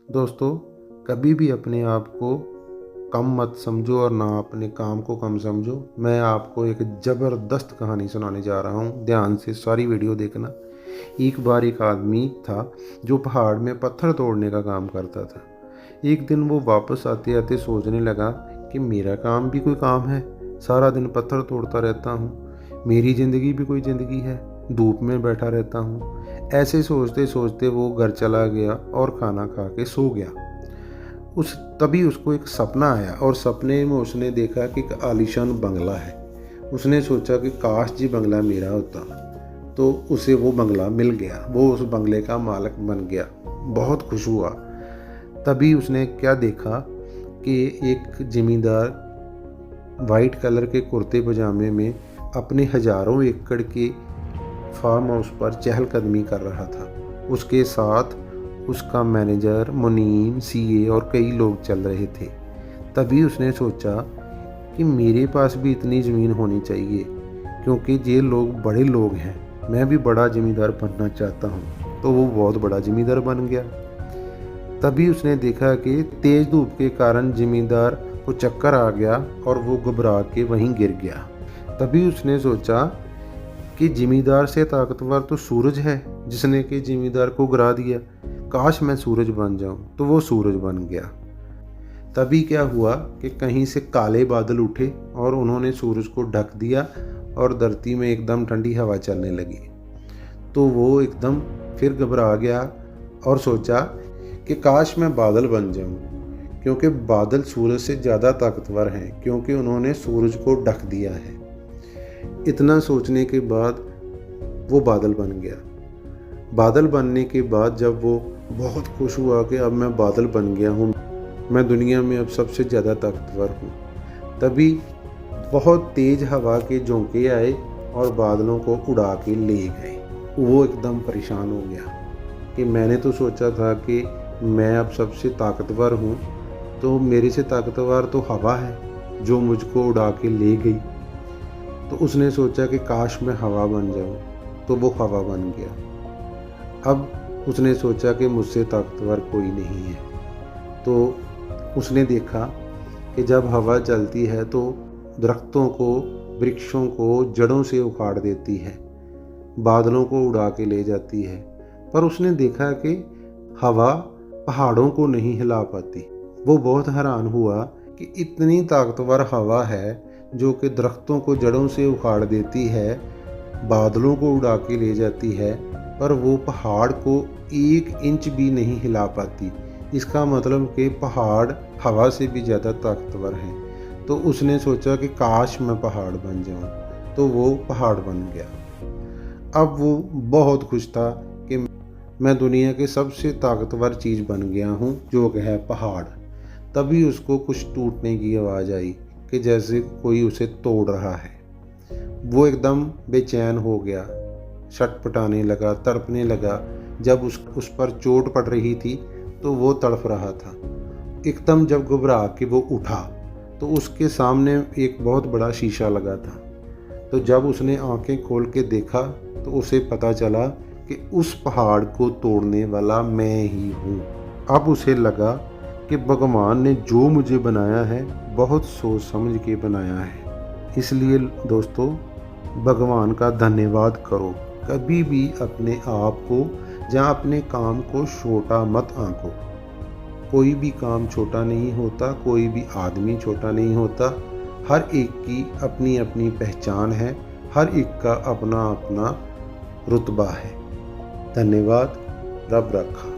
दोस्तों, कभी भी अपने आप को कम मत समझो और ना अपने काम को कम समझो। मैं आपको एक ज़बरदस्त कहानी सुनाने जा रहा हूँ, ध्यान से सारी वीडियो देखना। एक बार एक आदमी था जो पहाड़ में पत्थर तोड़ने का काम करता था। एक दिन वो वापस आते आते सोचने लगा कि मेरा काम भी कोई काम है, सारा दिन पत्थर तोड़ता रहता हूँ। मेरी ज़िंदगी भी कोई ज़िंदगी है, धूप में बैठा रहता हूँ। ऐसे सोचते सोचते वो घर चला गया और खाना खा के सो गया। तभी उसको एक सपना आया और सपने में उसने देखा कि एक आलीशान बंगला है। उसने सोचा कि काश जी बंगला मेरा होता, तो उसे वो बंगला मिल गया। वो उस बंगले का मालिक बन गया, बहुत खुश हुआ। तभी उसने क्या देखा कि एक ज़मींदार वाइट कलर के कुर्ते पजामे में अपने हज़ारों एकड़ के फार्म हाउस पर चहलकदमी कर रहा था। उसके साथ उसका मैनेजर, मुनीम, सीए और कई लोग चल रहे थे। तभी उसने सोचा कि मेरे पास भी इतनी ज़मीन होनी चाहिए, क्योंकि ये लोग बड़े लोग हैं, मैं भी बड़ा ज़मींदार बनना चाहता हूँ। तो वो बहुत बड़ा ज़मींदार बन गया। तभी उसने देखा कि तेज़ धूप के कारण ज़मींदार को चक्कर आ गया और वो घबरा के वहीं गिर गया। तभी उसने सोचा कि ज़मींदार से ताकतवर तो सूरज है, जिसने कि ज़मींदार को गिरा दिया। काश मैं सूरज बन जाऊं। तो वो सूरज बन गया। तभी क्या हुआ कि कहीं से काले बादल उठे और उन्होंने सूरज को ढक दिया और धरती में एकदम ठंडी हवा चलने लगी। तो वो एकदम फिर घबरा गया और सोचा कि काश मैं बादल बन जाऊं, क्योंकि बादल सूरज से ज़्यादा ताकतवर हैं, क्योंकि उन्होंने सूरज को ढक दिया है। इतना सोचने के बाद वो बादल बन गया। बादल बनने के बाद जब वो बहुत खुश हुआ कि अब मैं बादल बन गया हूँ, मैं दुनिया में अब सबसे ज़्यादा ताकतवर हूँ, तभी बहुत तेज़ हवा के झोंके आए और बादलों को उड़ा के ले गए। वो एकदम परेशान हो गया कि मैंने तो सोचा था कि मैं अब सबसे ताकतवर हूँ, तो मेरे से ताकतवर तो हवा है जो मुझको उड़ा के ले गई। तो उसने सोचा कि काश मैं हवा बन जाऊँ, तो वो हवा बन गया। अब उसने सोचा कि मुझसे ताकतवर कोई नहीं है। तो उसने देखा कि जब हवा चलती है तो दरख्तों को, वृक्षों को जड़ों से उखाड़ देती है, बादलों को उड़ा के ले जाती है। पर उसने देखा कि हवा पहाड़ों को नहीं हिला पाती। वो बहुत हैरान हुआ कि इतनी ताकतवर हवा है जो कि दरख्तों को जड़ों से उखाड़ देती है, बादलों को उड़ा के ले जाती है, पर वो पहाड़ को 1 इंच भी नहीं हिला पाती। इसका मतलब कि पहाड़ हवा से भी ज़्यादा ताकतवर हैं। तो उसने सोचा कि काश मैं पहाड़ बन जाऊं, तो वो पहाड़ बन गया। अब वो बहुत खुश था कि मैं दुनिया के सबसे ताकतवर चीज़ बन गया हूं, जो कि है पहाड़। तभी उसको कुछ टूटने की आवाज़ आई कि जैसे कोई उसे तोड़ रहा है। वो एकदम बेचैन हो गया, छटपटाने लगा, तड़पने लगा। जब उस पर चोट पड़ रही थी तो वो तड़प रहा था। एकदम जब घबरा के वो उठा तो उसके सामने एक बहुत बड़ा शीशा लगा था। तो जब उसने आंखें खोल के देखा तो उसे पता चला कि उस पहाड़ को तोड़ने वाला मैं ही हूँ। अब उसे लगा कि भगवान ने जो मुझे बनाया है बहुत सोच समझ के बनाया है। इसलिए दोस्तों, भगवान का धन्यवाद करो। कभी भी अपने आप को या अपने काम को छोटा मत आंको। कोई भी काम छोटा नहीं होता, कोई भी आदमी छोटा नहीं होता। हर एक की अपनी अपनी पहचान है, हर एक का अपना अपना रुतबा है। धन्यवाद। रब रखा।